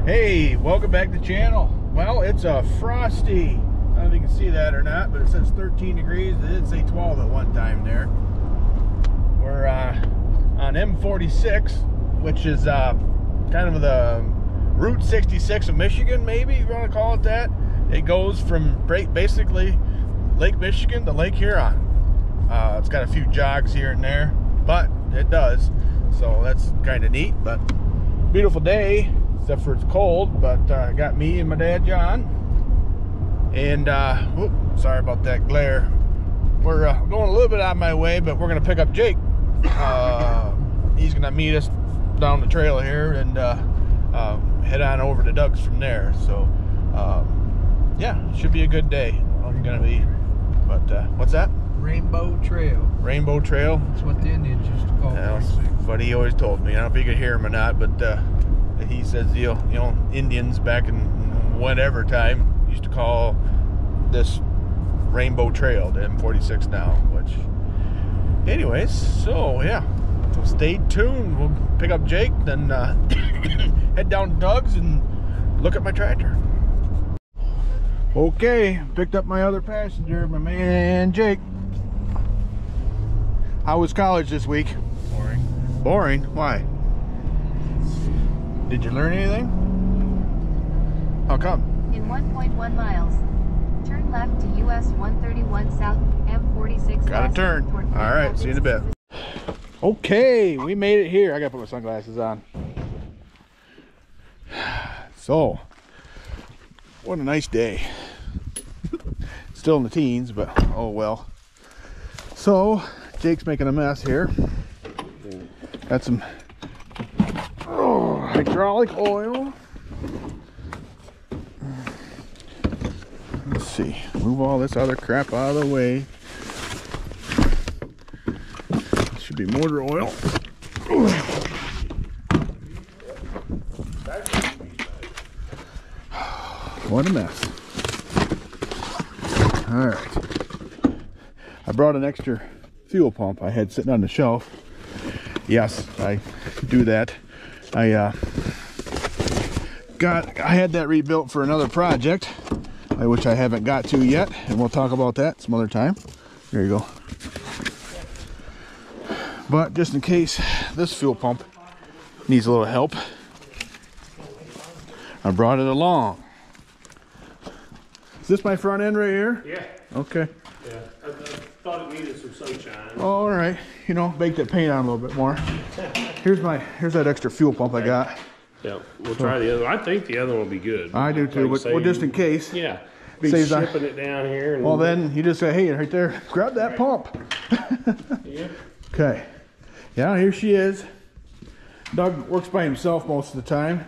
Hey, welcome back to the channel. Well, it's a frosty. I don't know if you can see that or not, but it says 13 degrees. It did say 12 at one time there. We're on M46, which is kind of the Route 66 of Michigan, maybe you want to call it that. It goes from basically Lake Michigan to Lake Huron. It's got a few jogs here and there, but it does. So that's kind of neat, but beautiful day. Except for it's cold, but I got me and my dad John, and sorry about that glare. We're going a little bit out of my way, but we're gonna pick up Jake. He's gonna meet us down the trail here and head on over to Doug's from there. So yeah, it should be a good day. I'm gonna be, but what's that? Rainbow Trail. Rainbow Trail. That's what the Indians used to call it. That's what he always told me. I don't know if you could hear him or not, but he says, you know, Indians back in whatever time used to call this Rainbow Trail, the M46 now, which, anyways, so yeah, so stay tuned. We'll pick up Jake, then head down to Doug's and look at my tractor. Okay, picked up my other passenger, my man Jake. How was college this week? Boring. Boring? Why? Did you learn anything? How come? In 1.1 miles, turn left to US 131 South, M46. Got to turn. All right, see you in a bit. Okay, we made it here. I gotta put my sunglasses on. So, what a nice day. Still in the teens, but oh well. So, Jake's making a mess here. Got some hydraulic oil. Let's see, move all this other crap out of the way. Should be motor oil. What a mess. All right, I brought an extra fuel pump I had sitting on the shelf. Yes, I do that. I had that rebuilt for another project, which I haven't got to yet, and we'll talk about that some other time. There you go. But just in case this fuel pump needs a little help, I brought it along. Is this my front end right here? Yeah. Okay. Yeah. I thought it needed some sunshine. All right. You know, bake that paint on a little bit more. Here's that extra fuel pump I got. Yeah, we'll try the other one. I think the other one will be good. I do too, but well, just in case. Yeah. Be shipping it down here. And well, then you just say, hey, right there, grab that pump. Yeah. Okay. Yeah, here she is. Doug works by himself most of the time.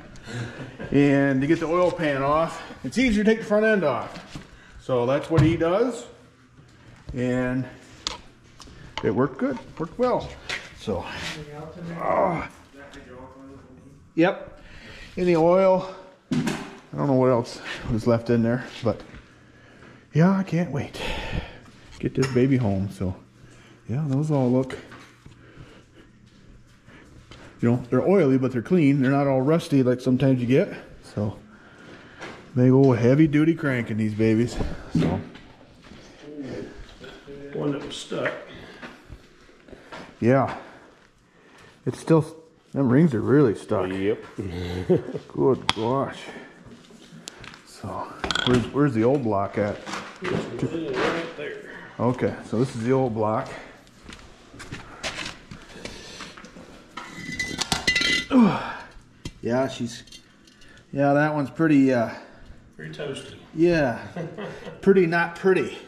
And to get the oil pan off, it's easier to take the front end off. So that's what he does. And it worked good, worked well. So, yep. In the oil, I don't know what else was left in there, but yeah, I can't wait. Get this baby home. So, yeah, those all look, you know, they're oily, but they're clean. They're not all rusty like sometimes you get. So, big old heavy duty crank in these babies. So, One that was stuck. yeah, it's still, them rings are really stuck. Yep. Good gosh. So, where's the old block at? Right there. Okay, so this is the old block. Yeah, yeah, that one's pretty, Very toasty. yeah, pretty not pretty.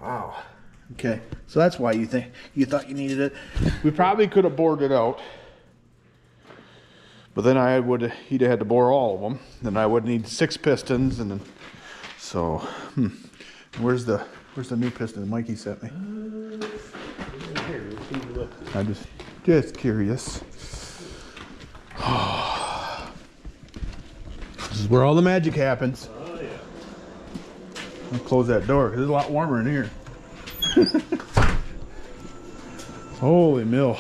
Wow. Okay, so that's why you thought you needed it. We probably could have bored it out, but then he'd have had to bore all of them. Then I would need 6 pistons, and then so where's the new piston Mikey sent me? I'm just curious. This is where all the magic happens. Oh yeah. I'll close that door because it's a lot warmer in here. Holy mill.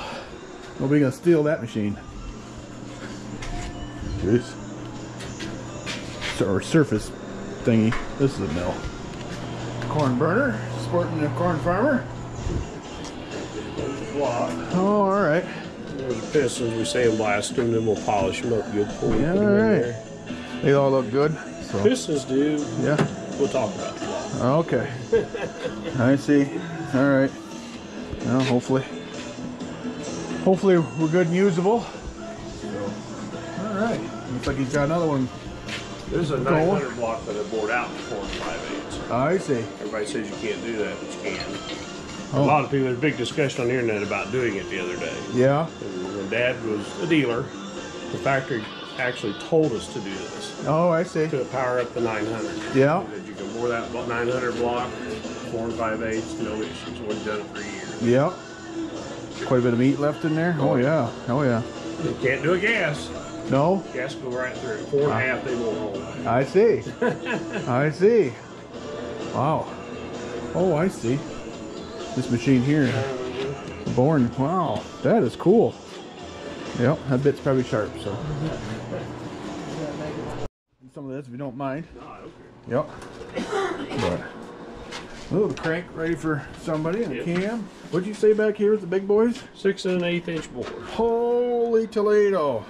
Nobody gonna steal that machine. Jeez. or surface thingy. This is a mill. Corn burner, sporting the corn farmer. Oh, all right. There's the pistons, we sandblast them, then we'll polish them up good before we Yeah, put all them in right. there. They all look good. So. Pistons do. Yeah. We'll talk about the block. Okay. I see. All right. Well, hopefully we're good and usable. So, all right. Looks like he's got another one. There's a 900 block that I bored out in 4 5/8. I see. Everybody says you can't do that, but you can. Oh. A lot of people, there's a big discussion on the internet about doing it the other day. Yeah. And when Dad was a dealer, the factory actually told us to do this. Oh, I see. To power up the 900. Yeah. That you can bore that 900 block, 4 5/8, no issues. We've done it for years. Yeah. Quite a bit of meat left in there. Oh yeah. Oh yeah. You can't do a gas. No. Gas go right through. 4 1/2, they won't hold. I see. I see. Wow. Oh, I see. This machine here, boring. Wow, that is cool. Yep, that bit's probably sharp. So. Some of this, if you don't mind. No, Yep. But, oh, the crank ready for somebody and a Yep. cam. What'd you say back here with the big boys? 6 1/8 inch bore. Holy Toledo.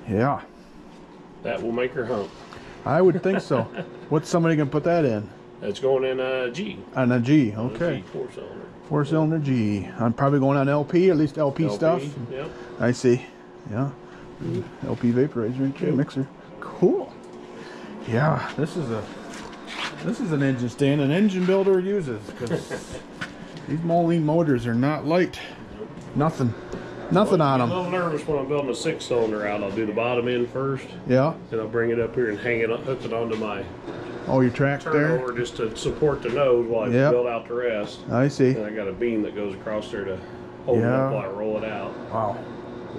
Yeah, That will make her hump. I would think so. What's somebody gonna put that in? That's going in a G. On a G, On a okay. G 4-cylinder. 4-cylinder G. I'm probably going on LP, at least LP stuff. Yep. I see. Yeah. LP vaporizer, okay, mixer. Cool. Yeah, this is an engine stand an engine builder uses, because these Moline motors are not light. Nothing on I'm a them. little nervous when I'm building a 6-cylinder out. I'll do the bottom end first, Yeah. then I'll bring it up here and hang it, hook it onto my Oh, your track there. turnover just to support the nose while I Yep. build out the rest. I see. And I got a beam that goes across there to hold it Yeah. up while I roll it out. Wow.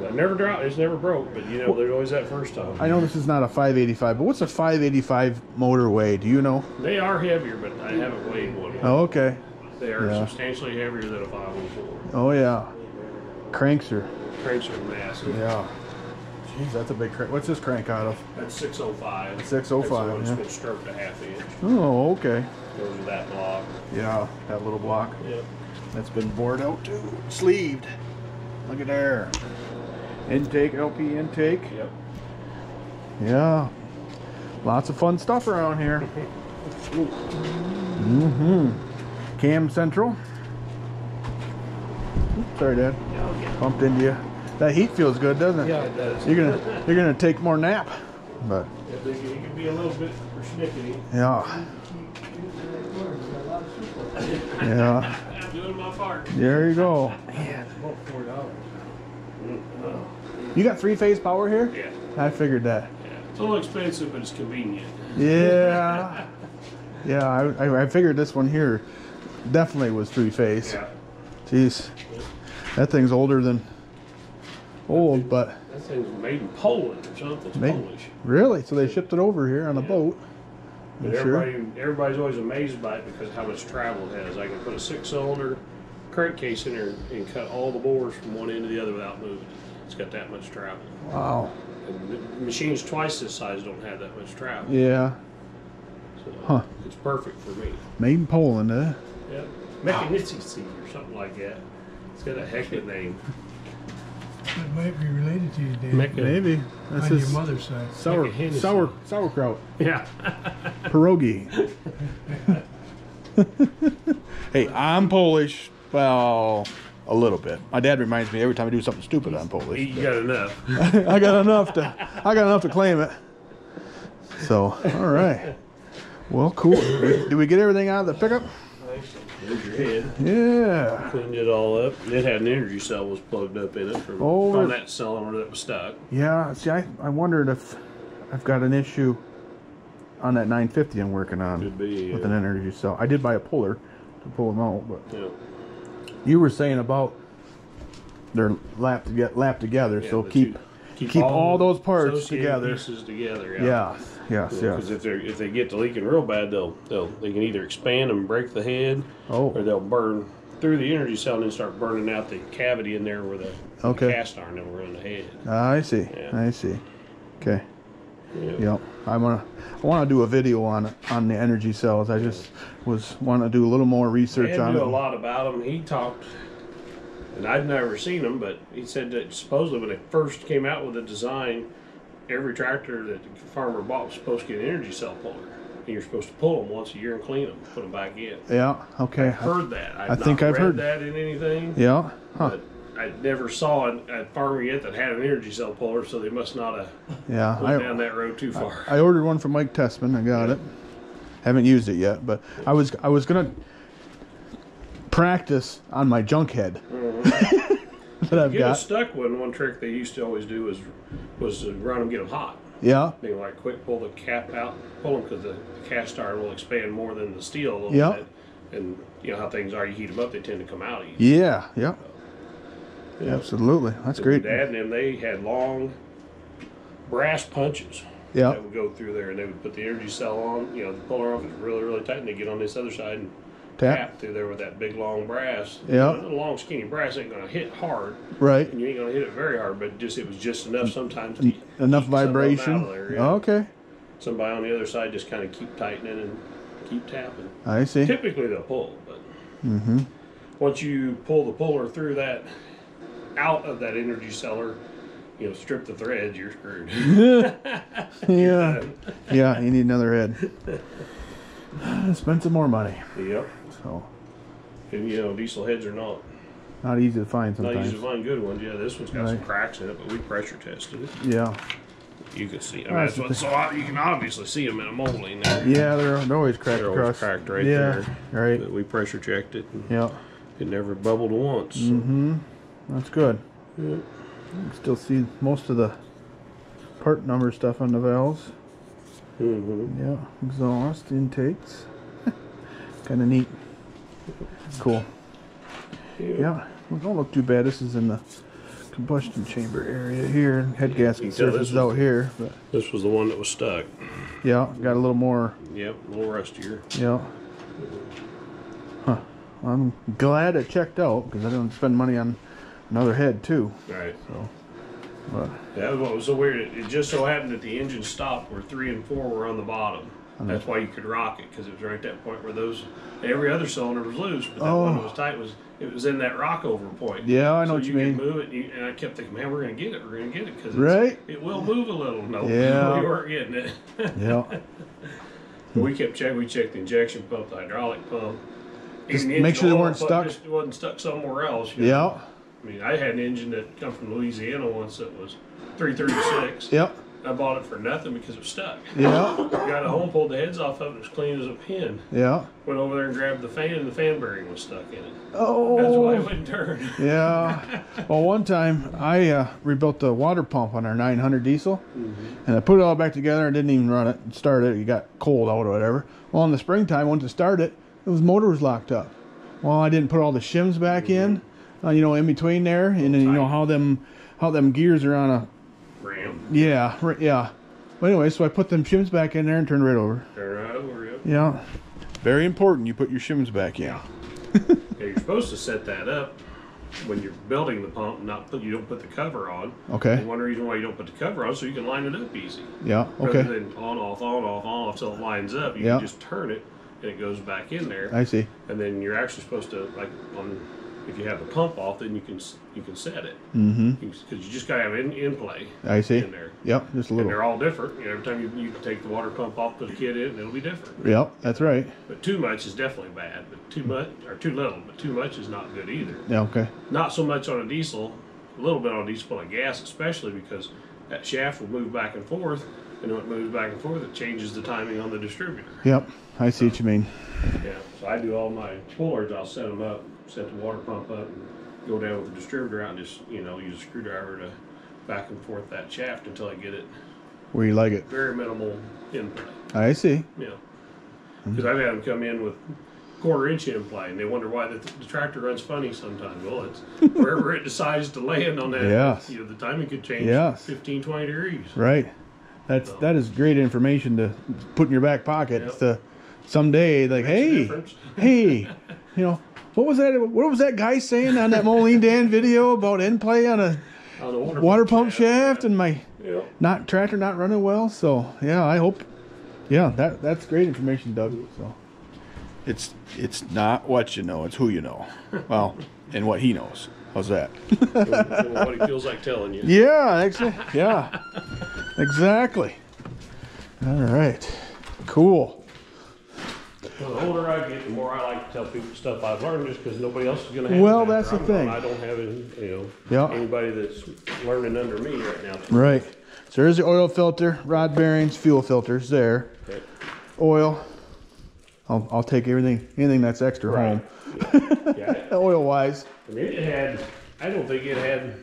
I never dropped. It's never broke, but you know, there's always that first time. I know this is not a 585, but what's a 585 motor weigh? Do you know? They are heavier, but I haven't weighed one yet. Oh, okay. They are Yeah. substantially heavier than a 504. Oh yeah. Cranks are. Cranks are massive. Yeah. Jeez, that's a big crank. What's this crank out of? That's 605. 605, That's the one yeah. that's been stroked a 1/2 inch. Oh, okay. Goes to that block. Yeah, that little block. Yep. That's been bored out too. Sleeved. Look at there. Intake, LP intake. Yep. Yeah. Lots of fun stuff around here. Mm-hmm. Cam Central. Oops, sorry, Dad. Bumped into you. That heat feels good, doesn't it? Yeah, it does. You're gonna take more nap. But He can be a little bit persnickety. yeah. Yeah. I'm doing my part. There you go. You got 3-phase power here? Yeah. I figured that. Yeah. It's a little expensive, but it's convenient. Yeah. Yeah, I figured this one here definitely was 3-phase. Yeah. Jeez. That thing's older than old, but That thing's made in Poland or something. It's maybe. Polish. Really? So they shipped it over here on a boat. But You sure? everybody's always amazed by it because how much travel it has. I can put a 6-cylinder crankcase in there and cut all the bores from one end to the other without moving it. It's got that much travel. Wow. And machines twice this size don't have that much travel. Yeah. So Huh. It's perfect for me. Made in Poland, eh? Yep. Mechanicsy or something like that. It's got a heck of a name. It might be related to you, Dan. Maybe. That's On your his mother's side. sauerkraut. Yeah. Pierogi. Hey, I'm Polish. Well, a little bit. My dad reminds me every time I do something stupid I'm Polish. You got enough. I got enough to claim it. So, all right. Well, cool. Did we get everything out of the pickup? There's your head. Yeah. Cleaned it all up. It had an energy cell was plugged up in it from that cylinder that was stuck. Yeah. See, I wondered if I've got an issue on that 950 I'm working on. Could be, with an energy cell. I did buy a puller to pull them out, but Yeah. you were saying about they're lapped together, Yeah, so but keep all those parts associated together. Pieces together. Yes. Because if they get to leaking real bad, they can either expand and break the head, or Oh, they'll burn through the energy cell and then start burning out the cavity in there where the Okay. cast iron that will run the head. I see. Yeah. I see. Okay. Yep. I want to do a video on the energy cells. I just want to do a little more research Ed on knew it. a lot about them. He talked, and I'd never seen them, but he said that supposedly when they first came out with the design, every tractor that the farmer bought was supposed to get an energy cell puller. And you're supposed to pull them once a year and clean them, put them back in. Yeah. Okay. I've heard that. I think I've heard that in anything. Yeah. Huh. But I never saw a farmer yet that had an energy cell puller, so they must not have went down that road too far. I ordered one from Mike Tessman. I got it. Haven't used it yet, but I was gonna practice on my junk head that I've Get got. a stuck one trick they used to always do was to run them, get them hot. Yeah. They like quick pull the cap out, pull them because the cast iron will expand more than the steel a little bit. And you know how things are, you heat them up, they tend to come out easy. Yeah. Yeah. Yeah. Absolutely. That's great. Dad and them, they had long brass punches that would go through there, and they would put the energy cell on. You know, the puller off is really, really tight, and they get on this other side and tap through there with that big long brass. Yeah. You know, the long skinny brass ain't gonna hit hard. Right. And you ain't gonna hit it very hard, but it was just enough sometimes to Enough keep vibration. out of there, yeah. Okay. Somebody on the other side just kind of keep tightening and keep tapping. I see. Typically they'll pull, but once you pull the puller through that, out of that energy cellar, you know, strip the threads, you're screwed. Yeah. Yeah. You need another head. Spend some more money. Yep. So. And you know, diesel heads are not Easy to find not sometimes. easy to find good ones. Yeah, this one's got some cracks in it, but we pressure tested it. Yeah. You can see. I mean, that's what, so you can obviously see them in a molding there. Yeah, they're always cracked They're across. always cracked right there. Right. But we pressure checked it. And Yeah. it never bubbled once. That's good. Yeah. You can still see most of the part number stuff on the valves. Yeah. Exhaust intakes. Kind of neat. Cool. Yeah. Well, don't look too bad. This is in the combustion chamber area here. Head gasket surface is out here. But This was the one that was stuck. yeah, got a little more. Yep, a little rustier. Yeah. Huh. Well, I'm glad it checked out because I didn't spend money on another head too. Right. So, but That was what was so weird. It just so happened that the engine stopped where 3 and 4 were on the bottom. That's why you could rock it, because it was right at that point where every other cylinder was loose, but that one that was tight it was in that rock over point. yeah, I know what so you mean. could move it, and I kept thinking, man, we're gonna get it, because it will move a little. No, Yeah. we weren't getting it. Yeah. We kept checking. We checked the injection pump, the hydraulic pump. Just Even the make sure they engine weren't oil stuck. Just wasn't stuck somewhere else. You know? Yeah. I mean, I had an engine that come from Louisiana once that was 336. Yep. I bought it for nothing because it was stuck. Yeah. Got it home, pulled the heads off of it, it was clean as a pin. Yeah. Went over there and grabbed the fan, and the fan bearing was stuck in it. Oh. That's why it wouldn't turn. Yeah. Well, one time I rebuilt the water pump on our 900 diesel, and I put it all back together and didn't even run it and start it. It got cold out or whatever. Well, in the springtime, went to start it, motor was locked up. Well, I didn't put all the shims back in, you know, in between there, and then you know how them gears are on a Ram. yeah. But anyway, so I put them shims back in there and turned right over. Turn right over, yep. Yeah. Very important. You put your shims back in. Yeah, you're supposed to set that up when you're building the pump, you don't put the cover on. Okay. And one reason why you don't put the cover on, so you can line it up easy. Yeah. Okay. Rather than on, off, till it lines up. You can just turn it, and it goes back in there. I see. And then you're actually supposed to, like, if you have the pump off, then you can set it. Because you just gotta have it in play. I see. In there. Yep. Just a And little. they're all different. You know, every time you can take the water pump off, put a kit in, and it'll be different. Yep. That's right. But too much is definitely bad. But too much, or too little, but too much is not good either. Yeah. Okay. Not so much on a diesel, a little bit on a diesel, but on gas especially, because that shaft will move back and forth, and when it moves back and forth, it changes the timing on the distributor. Yep. I see what you mean. Yeah, so I do all my pullers, I'll set them up, set the water pump up, and go down with the distributor out and just, you know, use a screwdriver to back and forth that shaft until I get it Where you like it. very minimal inplay. I see. Yeah. Because I've had them come in with 1/4 inch inplay, and they wonder why the tractor runs funny sometimes. Well, it's wherever it decides to land on that. Yes. You know, the timing could change 15, 20 degrees. Right. That is great information to put in your back pocket. Yep. To someday, like, hey, you know, what was that guy saying on that Moline Dan video about end play on a water pump shaft? And my not tractor not running well. So yeah, I hope. Yeah, that's great information, Doug. So it's not what you know, it's who you know. Well, and what he knows. How's that? What he feels like telling you. Yeah, actually, yeah, exactly. All right, cool. Well, the older I get, the more I like to tell people stuff I've learned, just because nobody else is going to have. Well, it that's the thing. I don't have any, Yeah. anybody that's learning under me right now. Right. So there's the oil filter, rod bearings, fuel filters there. Okay. Oil. I'll take anything that's extra home. Yeah. Oil wise. I mean, I don't think it had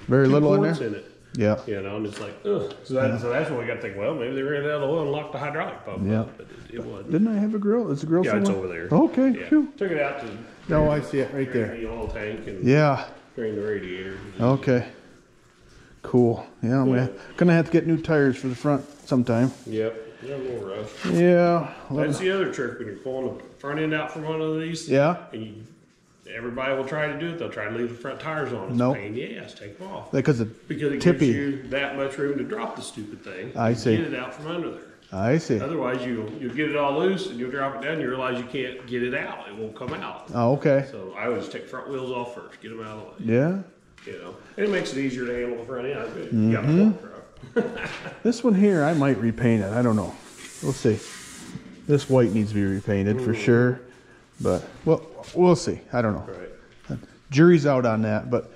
Very little in quarts there. in it. Yeah. And it's like, ugh. So that's when we got to think, well, maybe they ran out of oil and locked the hydraulic pump Yeah. up, but it wasn't. Didn't I have a grill? Is the grill Yeah, it's somewhere? over there. Okay. Yeah. Phew. Took it out to No, I see it right drain there. the oil tank and Yeah. drain the radiator. Okay. Cool. Yeah, I'm gonna have to get new tires for the front sometime. Yep. They're a little rough. Yeah. That's the other trick when you're pulling the front end out from one of these. Yeah. And everybody will try to do it. They'll try to leave the front tires on. It's Nope. a pain in the ass. Take them off. Because it's Because it tippy. gives you that much room to drop the stupid thing. I and see. Get it out from under there. I see. Otherwise, you'll get it all loose and you'll drop it down and you realize you can't get it out. It won't come out. Oh, okay. So I always take front wheels off first. Get them out of the way. Yeah. And it makes it easier to handle the front end. You got a fork truck. This one here, I might repaint it. I don't know. We'll see. This white needs to be repainted for sure. But, well, we'll see. I don't know. Right. Jury's out on that. But,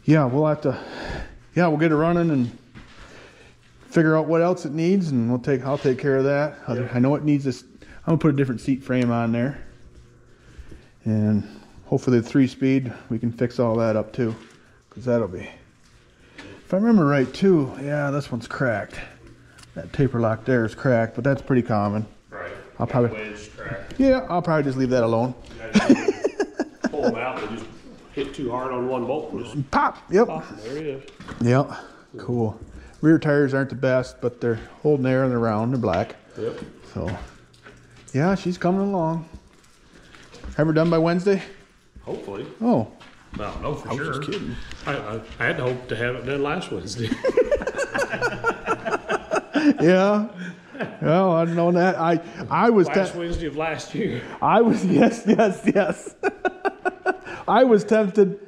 yeah, we'll have to, we'll get it running and figure out what else it needs. And I'll take care of that. Yep. I know it needs this. I'm going to put a different seat frame on there. And hopefully the 3-speed, we can fix all that up too. Because that'll be, if I remember right too, yeah, this one's cracked. That taper lock there is cracked, but that's pretty common. Right. I'll probably, Wedge track. yeah, I'll probably just leave that alone. Pull them out. They just hit too hard on one bolt and just Pop, yep. pop. There it is. Yep, cool. Rear tires aren't the best, but they're holding air and they're round, they're black. Yep. So, yeah, she's coming along. Have her done by Wednesday? Hopefully. Oh, Well, no, for I sure. was just kidding. I had hoped to have it done last Wednesday. Yeah. Well, I don't know that. I was Last Wednesday of last year. I was yes. I was tempted,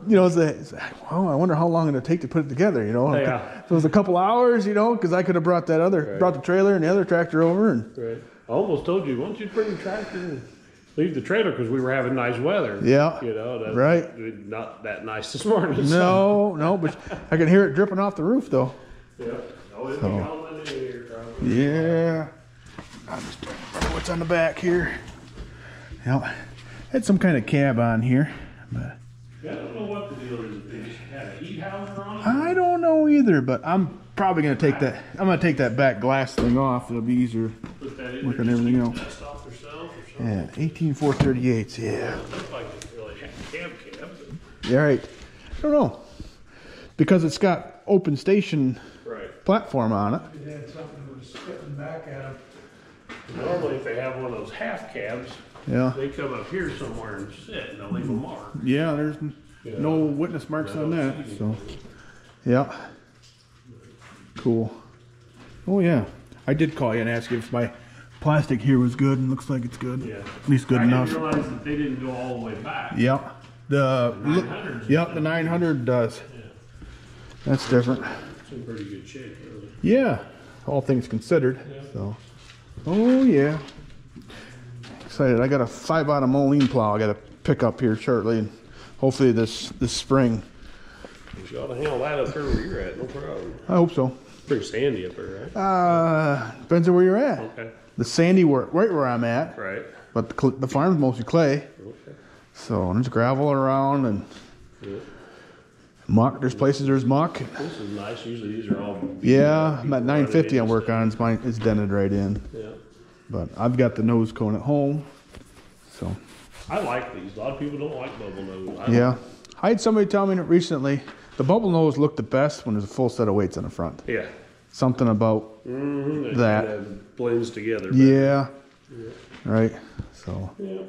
well, I wonder how long it'll take to put it together, Yeah. If it was a couple hours, because I could have brought brought the trailer and the other tractor over and Right. I almost told you, why don't you bring the tractor and leave the trailer because we were having nice weather. Yeah. That's Right. Not that nice this morning. no, but I can hear it dripping off the roof though. Yeah. Oh, it'll be all in here, probably. Yeah. I'm just trying to remember what's on the back here. Yeah. Had some kind of cab on here, but Yeah, I don't know what the deal is. They just had a heat houser on it. I don't know either, but I'm probably gonna take that. I'm gonna take that back glass thing off. It'll be easier Put that in working there, just everything keep else. the dust off herself or something. Yeah, 18438s. Yeah. It looks like it's really cab, but Yeah, right. I don't know because it's got open station right. platform on it. It had something that was spitting back at him. Normally, if they have one of those half cabs, Yeah. they come up here somewhere and sit, and they'll leave a mark. Yeah. There's no witness marks on that. So. Yeah. Cool. Oh yeah. I did call you and ask you if my plastic here was good, and looks like it's good. Yeah. At least good I enough. didn't realize that they didn't go all the way back. Yep. The 900's yep, the 900 does. Yeah. That's different. It's in pretty good shape, really. Yeah, all things considered. Yeah. So, oh yeah. Excited. I got a 5-bottom Moline plow I got to pick up here shortly, and hopefully this spring. You ought to handle that up there where you're at, no problem. I hope so. Pretty sandy up there, right? Depends on where you're at. Okay. The sandy right where I'm at, Right. but the farm's mostly clay. Okay. So there's gravel around and Yeah. muck. There's places there's muck. This is nice. Usually these are all. Yeah, I'm people at 950 I'm running working on. It's dented right in. Yeah. But I've got the nose cone at home. So, I like these. A lot of people don't like bubble nose. yeah. I had somebody tell me right the bubble nose looked the best when there's a full set of weights on the front. Yeah. Something about Mm-hmm. that. Kind of blends together. Yeah. Right. So, Yeah.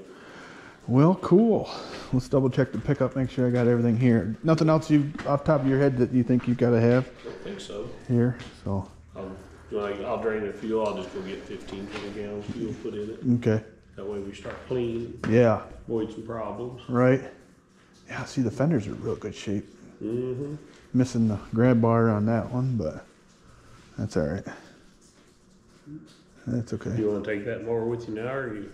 Well, cool. Let's double check the pickup, make sure I got everything here. Nothing else you off the top of your head that you think you've got to have I don't think so. here? So I'll drain the fuel. I'll just go get 15 gallons fuel put in it. okay. That way we start clean. Yeah. Avoid some problems. Right. Yeah. See, the fenders are in real good shape. Mm-hmm. Missing the grab bar on that one, but that's all right. That's okay. You want to take that mower with you now, or you?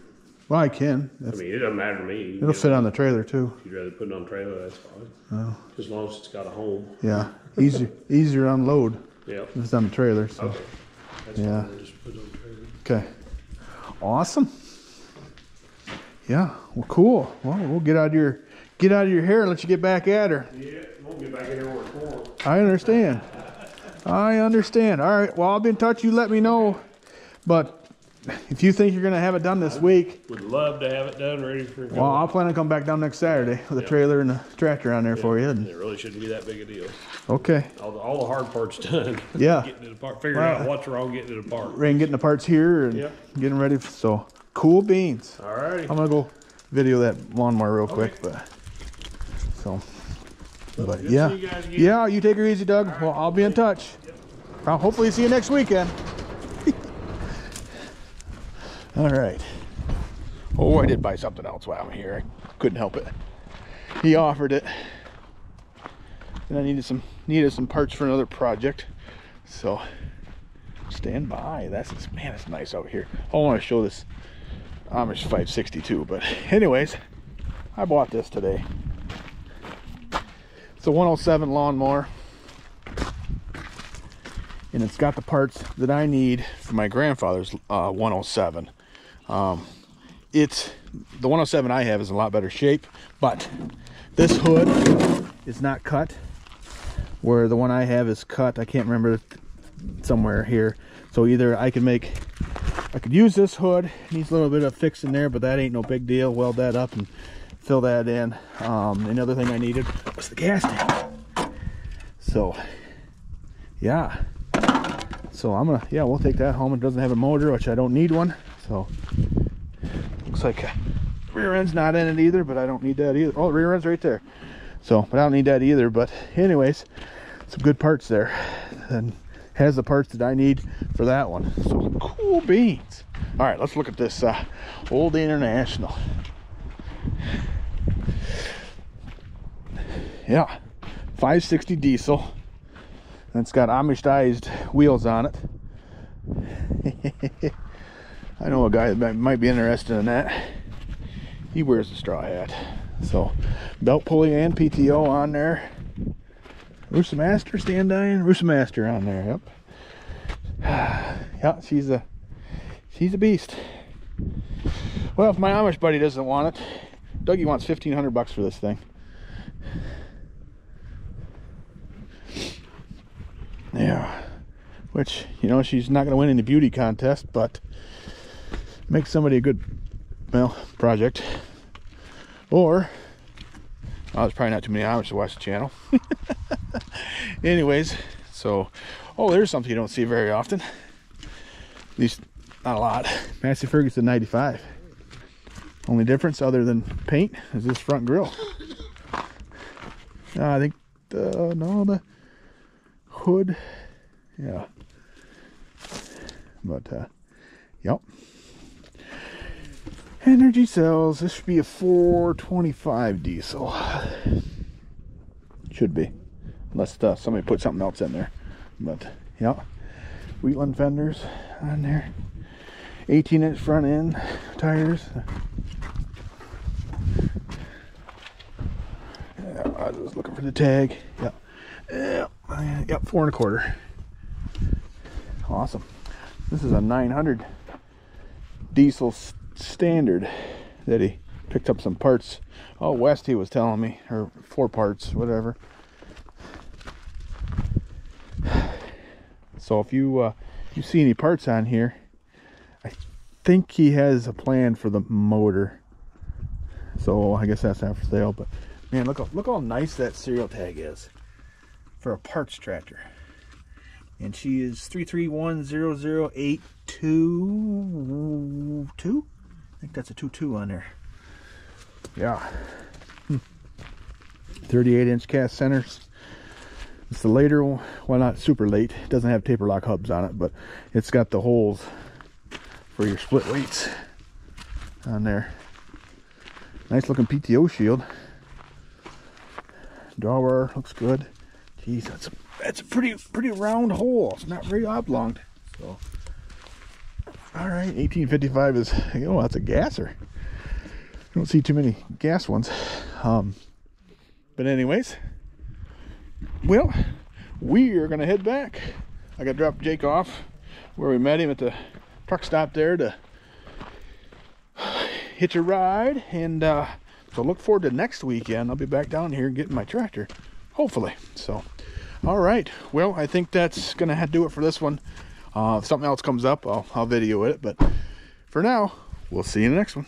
Well, I can. I mean, it doesn't matter to me. It'll fit on the trailer too. If you'd rather put it on the trailer, that's fine. Oh. As long as it's got a home. Yeah. Easier to unload. Yep. If it's on the trailer. So. Okay. That's Yeah. fine. We'll just put it on the trailer. Okay. Awesome. Yeah. Well, cool. Well, we'll get out of your hair and let you get back at her. Yeah, we'll get back in here where it's warm. I understand. I understand. All right. Well, I'll be in touch. You let me know. But if you think you're going to have it done this week, Would love to have it done, ready for. well, I'll plan on coming back down next Saturday with a trailer and a tractor on there for you. And, It really shouldn't be that big a deal. okay. All the hard parts done. Yeah. Getting it apart, figuring out what's wrong, getting it apart. Rain getting the parts here and Yep. getting ready. So cool beans. All righty. I'm going to go video that lawnmower real quick. But so. But Good yeah. to see you guys again. Yeah. You take her easy, Doug. Well, I'll be in touch. I'll hopefully see you next weekend. All right. Oh, I did buy something else while I'm here. I couldn't help it. He offered it, and I needed some parts for another project. So stand by. Man, it's nice out here. I want to show this Amish 562, but anyways, I bought this today. It's a 107 lawnmower, and it's got the parts that I need for my grandfather's 107. The 107 I have is in a lot better shape, but this hood is not cut, where the one I have is cut. I can't remember, somewhere here. So either I could use this hood. It needs a little bit of fixing there, but that ain't no big deal. Weld that up and fill that in. Another thing I needed was the gas tank. So yeah. So we'll take that home. It doesn't have a motor, which I don't need one. So looks like rear end's not in it either, but I don't need that either. Oh, the rear end's right there. So, but I don't need that either. But anyways, some good parts there, and has the parts that I need for that one. So cool beans. All right, let's look at this old International. Yeah, 560 diesel. And it's got Amishized wheels on it. I know a guy that might be interested in that. He wears a straw hat. So, belt pulley and PTO on there. Roosa Master stand iron. Roosa Master on there. Yep. Yeah, she's a beast. Well, if my Amish buddy doesn't want it, Dougie wants $1,500 for this thing. Yeah, which, you know, she's not going to win any beauty contest, but make somebody a good, well, project. Or, there's probably not too many Amish to watch the channel. Anyways, so, there's something you don't see very often. At least, not a lot. Massey Ferguson 95. Only difference other than paint is this front grille. I think, no, the hood, yeah, but yep. Energy cells. This should be a 425 diesel. Should be, unless somebody put something else in there. But yeah, Wheatland fenders on there. 18-inch front end tires. Yeah, I was looking for the tag. Yep. Yep, 4 1/4. Awesome. This is a 900 diesel standard that he picked up some parts. Oh, west he was telling me, or 4 parts, whatever. So if you see any parts on here, I think he has a plan for the motor. So I guess that's not for sale. But man, look how nice that serial tag is for a parts tractor. And she is 3310082. I think that's a 22 on there. Yeah. 38-inch cast centers. It's the later one. Well, not super late. It doesn't have taper lock hubs on it, but it's got the holes for your split weights on there. Nice looking PTO shield. Drawbar looks good. Jeez, that's a pretty round hole. It's not very oblong. So, all right, 1855 is, that's a gasser. I don't see too many gas ones. But anyways, well, we are gonna head back. I gotta drop Jake off where we met him at the truck stop there to hitch a ride, and so look forward to next weekend. I'll be back down here getting my tractor, hopefully. So, all right, well, I think that's gonna do it for this one. If something else comes up, I'll video it, but for now, we'll see you in the next one.